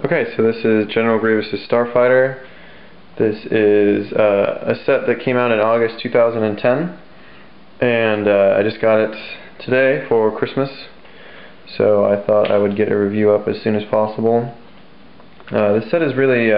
Okay, so this is General Grievous Starfighter. This is a set that came out in August 2010, and I just got it today for Christmas, so I thought I would get a review up as soon as possible. This set is really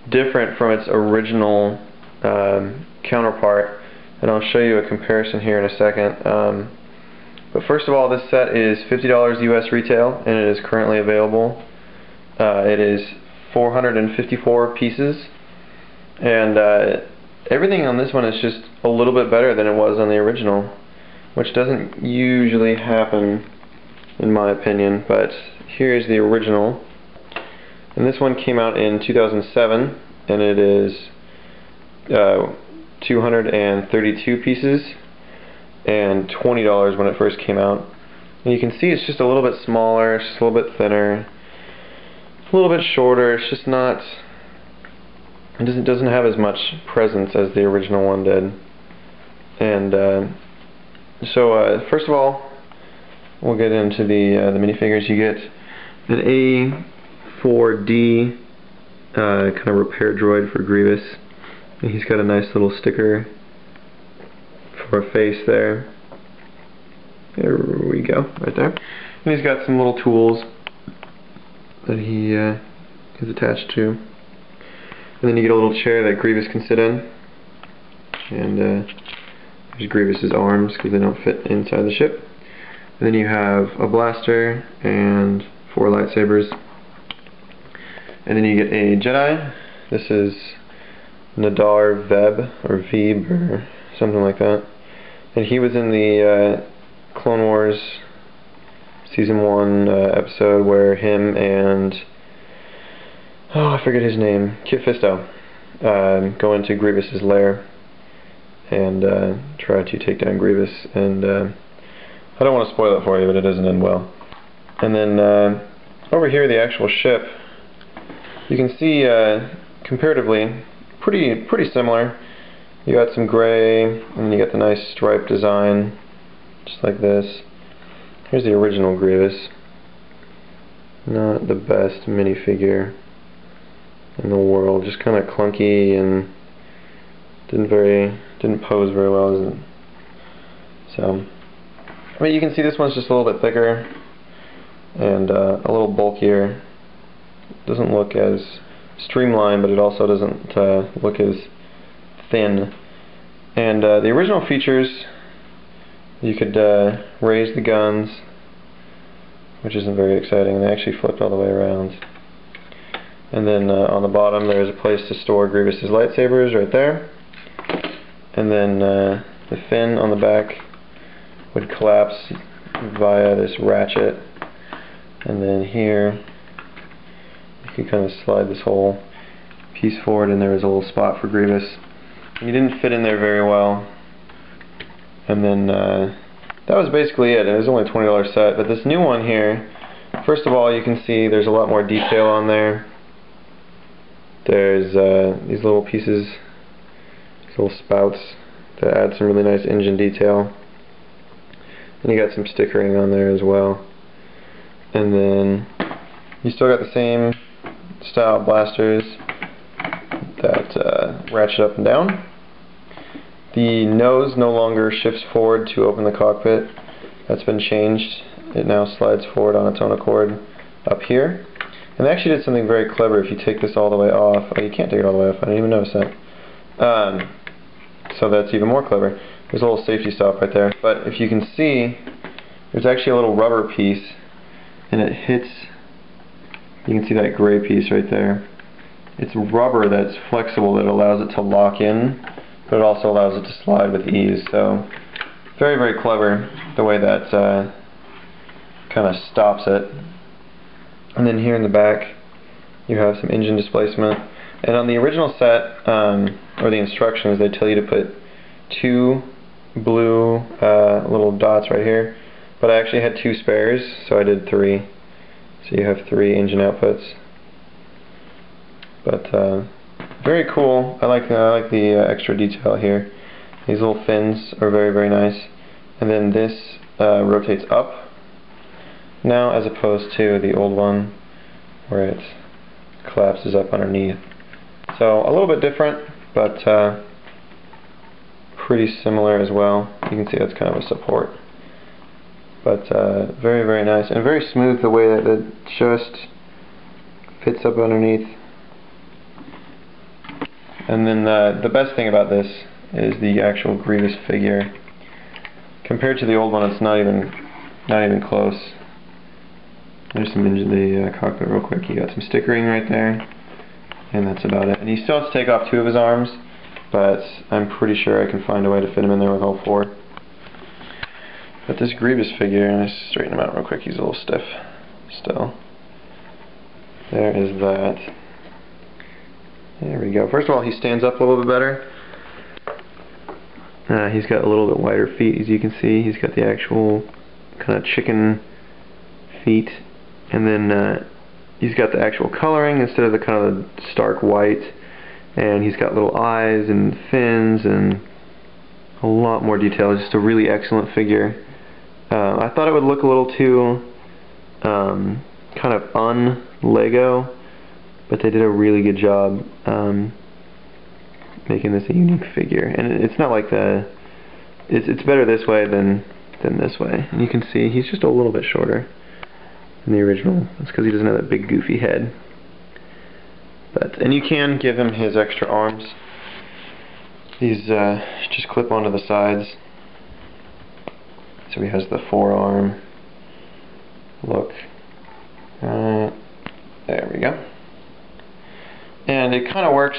different from its original counterpart, and I'll show you a comparison here in a second. But first of all, this set is $50 US retail, and it is currently available. It is 454 pieces, and everything on this one is just a little bit better than it was on the original, which doesn't usually happen in my opinion. But here's the original, and this one came out in 2007, and it is 232 pieces and $20 when it first came out. And you can see it's just a little bit smaller, it's just a little bit thinner, a little bit shorter. It's just not, it doesn't have as much presence as the original one did. And first of all, we'll get into the minifigures. You get an A4D kind of repair droid for Grievous, and he's got a nice little sticker for a face there. There we go, right there. And he's got some little tools that he is attached to. And then you get a little chair that Grievous can sit in. And there's Grievous's arms because they don't fit inside the ship. And then you have a blaster and 4 lightsabers. And then you get a Jedi. This is Nadar Veb, or Veeb, or something like that. And he was in the Clone Wars Season 1 episode where him and, I forget his name, Kit Fisto, go into Grievous's lair and try to take down Grievous. And I don't want to spoil it for you, but it doesn't end well. And then over here, the actual ship, you can see comparatively pretty similar. You got some gray, and then you got the nice stripe design, just like this. Here's the original Grievous. Not the best minifigure in the world. Just kind of clunky and didn't pose very well. So, I mean, you can see this one's just a little bit thicker and a little bulkier. Doesn't look as streamlined, but it also doesn't look as thin. And the original features, you could raise the guns, which isn't very exciting. They actually flipped all the way around. And then on the bottom there's a place to store Grievous's lightsabers right there. And then the fin on the back would collapse via this ratchet. And then here you can kind of slide this whole piece forward, and there is a little spot for Grievous. He didn't fit in there very well. And then that was basically it. It was only a $20 set. But this new one here, first of all, you can see there's a lot more detail on there. There's these little pieces, these little spouts that add some really nice engine detail. And you got some stickering on there as well. And then you still got the same style blasters that ratchet up and down. The nose no longer shifts forward to open the cockpit. That's been changed. It now slides forward on its own accord up here. And they actually did something very clever. If you take this all the way off, oh, you can't take it all the way off, I didn't even notice that. So that's even more clever. There's a little safety stop right there. But if you can see, there's actually a little rubber piece, and it hits, you can see that gray piece right there. It's rubber that's flexible that allows it to lock in, but it also allows it to slide with ease. So very, very clever the way that kind of stops it. And then here in the back you have some engine displacement. And on the original set, or the instructions, they tell you to put 2 blue little dots right here, but I actually had 2 spares, so I did 3. So you have 3 engine outputs. But very cool. I like the extra detail here. These little fins are very, very nice. And then this rotates up now, as opposed to the old one, where it collapses up underneath. So a little bit different, but pretty similar as well. You can see that's kind of a support. But very, very nice, and very smooth the way that it just fits up underneath. And then the best thing about this is the actual Grievous figure. Compared to the old one, it's not even close. There's some in the cockpit real quick. You got some stickering right there, and that's about it. And he still has to take off 2 of his arms, but I'm pretty sure I can find a way to fit him in there with all 4. But this Grievous figure, and I straighten him out real quick. He's a little stiff still. There is that. There we go. First of all, he stands up a little bit better. He's got a little bit wider feet, as you can see. He's got the actual kind of chicken feet, and then he's got the actual coloring instead of the kind of stark white, and he's got little eyes and fins and a lot more detail. Just a really excellent figure. I thought it would look a little too kind of un-Lego, but they did a really good job making this a unique figure. And it's not like it's better this way than this way. And you can see he's just a little bit shorter than the original. That's because he doesn't have that big goofy head. And you can give him his extra arms. These just clip onto the sides. So he has the forearm look. There we go. And it kind of works.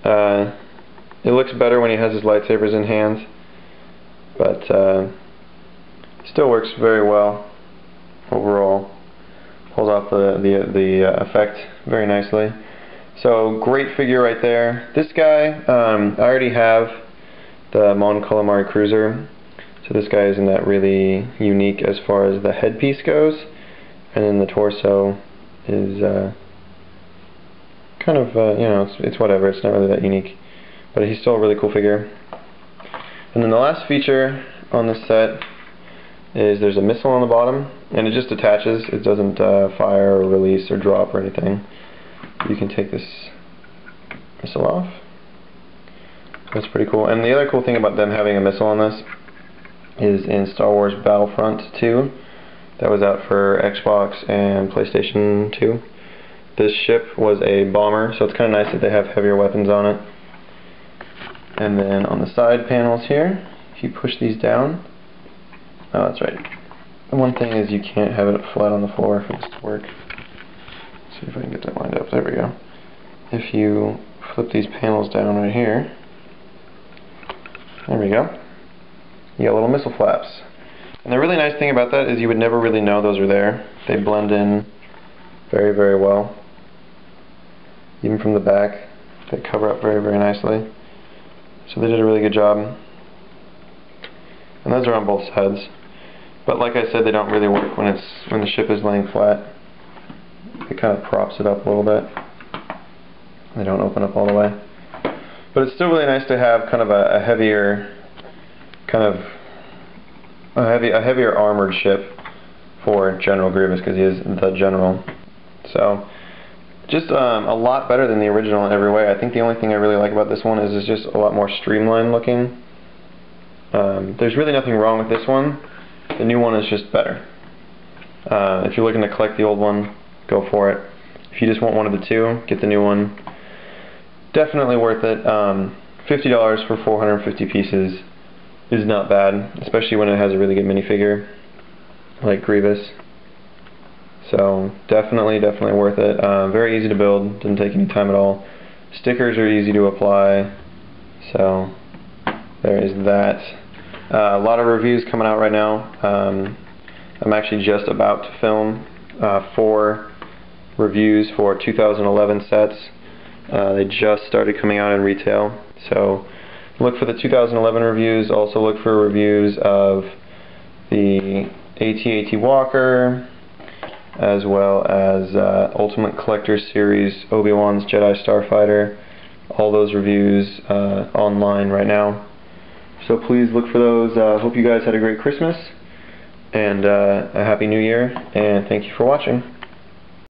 It looks better when he has his lightsabers in hand, but still works very well overall. Pulls off the effect very nicely. So great figure right there. This guy, I already have the Mon Calamari Cruiser, so this guy isn't that really unique as far as the headpiece goes, and then the torso is kind of, you know, it's whatever, it's not really that unique, but he's still a really cool figure. And then the last feature on this set is there's a missile on the bottom, and it just attaches. It doesn't fire or release or drop or anything. You can take this missile off. That's pretty cool. And the other cool thing about them having a missile on this is in Star Wars Battlefront 2, that was out for Xbox and PlayStation 2. This ship was a bomber, so it's kind of nice that they have heavier weapons on it. And then on the side panels here, if you push these down, oh, that's right. The one thing is you can't have it flat on the floor for this to work. Let's see if I can get that lined up. There we go. If you flip these panels down right here, there we go. You got little missile flaps. And the really nice thing about that is you would never really know those are there. They blend in very, very well. Even from the back, they cover up very, very nicely. So they did a really good job. And those are on both sides. But like I said, they don't really work when the ship is laying flat. It kind of props it up a little bit. They don't open up all the way. But it's still really nice to have kind of a heavier, a heavier armored ship for General Grievous, because he is the General. So just a lot better than the original in every way. I think the only thing I really like about this one is it's just a lot more streamlined looking. There's really nothing wrong with this one. The new one is just better. If you're looking to collect the old one, go for it. If you just want one of the two, get the new one. Definitely worth it. $50 for 450 pieces is not bad, especially when it has a really good minifigure like Grievous. So definitely worth it. Very easy to build, didn't take any time at all. Stickers are easy to apply, so there is that. A lot of reviews coming out right now. I'm actually just about to film 4 reviews for 2011 sets. They just started coming out in retail, so look for the 2011 reviews. Also look for reviews of the AT-AT Walker, as well as Ultimate Collector Series Obi-Wan's Jedi Starfighter. All those reviews online right now. So please look for those. Hope you guys had a great Christmas and a Happy New Year, and thank you for watching.